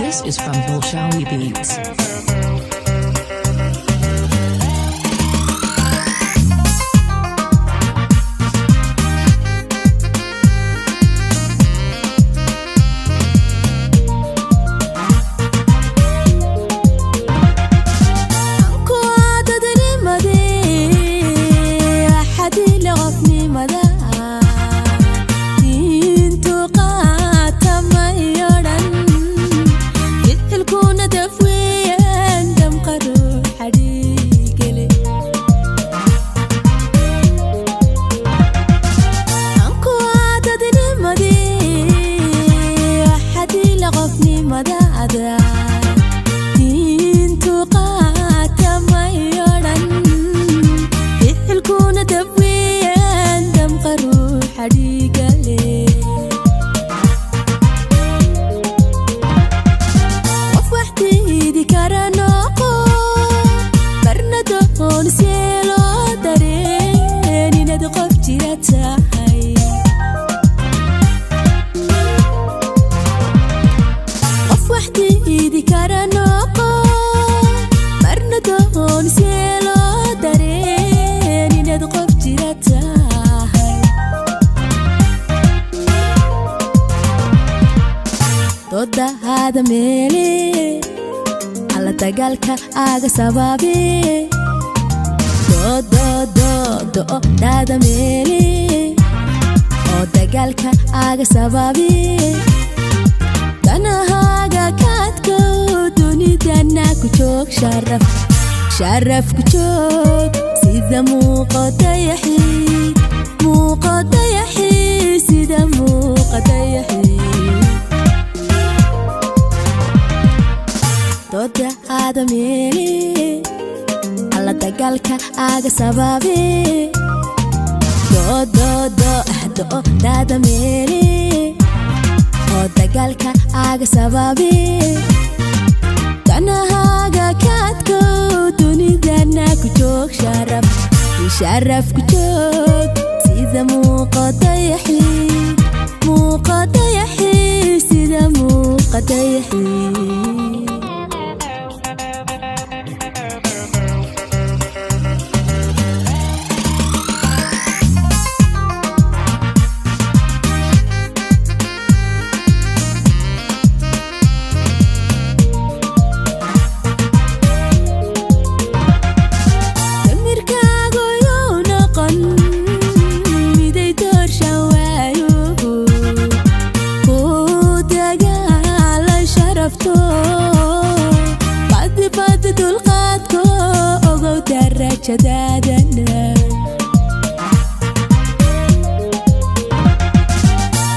This is from Bolshawi Beats. Doodaada Meeley alla dagaalka aga sababi Doodaada Meeley oo dagaalka aga sababi danahaaga kaadko dunidana ku joog sharaf ku joog sida muuqatayahi sida muuqatayahi Doodaada Meeley alla dagaalka aga sababi Doodaada Meeley oo dagaalka aga sababi danahaaga kaadko dunidana ku joog sharaf ku joog sida muuqatayahi sida muuqatayahi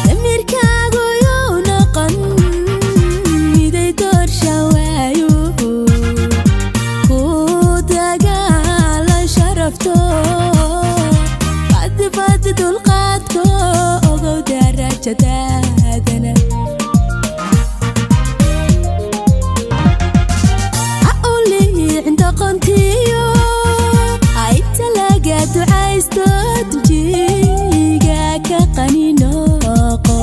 damirkaagu yuu noqon miday doorsha waayo ku dagaalan sharafto badbad dulqaadko ogow darajadaadana aqoonliicin doqontiyo ducaysto tujiga ka qaninooqo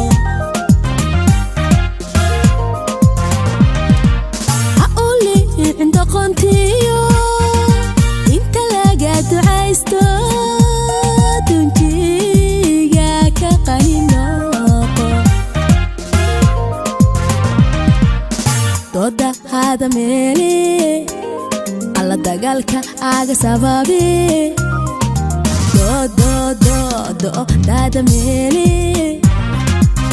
aqoonliicin doqontiyo inta laga ducaysto tujiga ka qaninooqo Doodaada Meeley alla dagaalka aga sababi Doodaada Meeley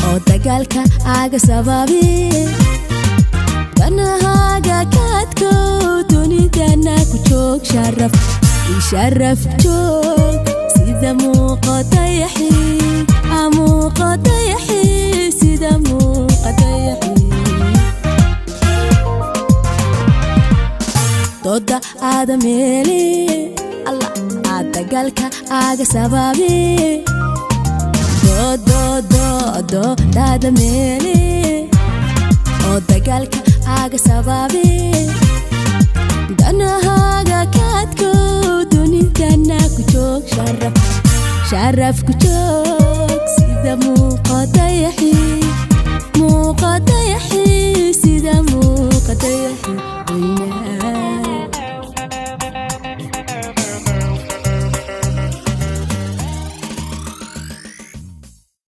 oo dagaalka aga sababi danahaaga kaadko dunidana ku joog sharaf joog sida muuqatayahi sida muuqatayahi Doodaada Meeley alla dagaalka aga sababi Doodaada Meeley oo dagaalka aga sababi danahaaga kaadko dunidana ku joog sharaf ku joog sida muuqatayahi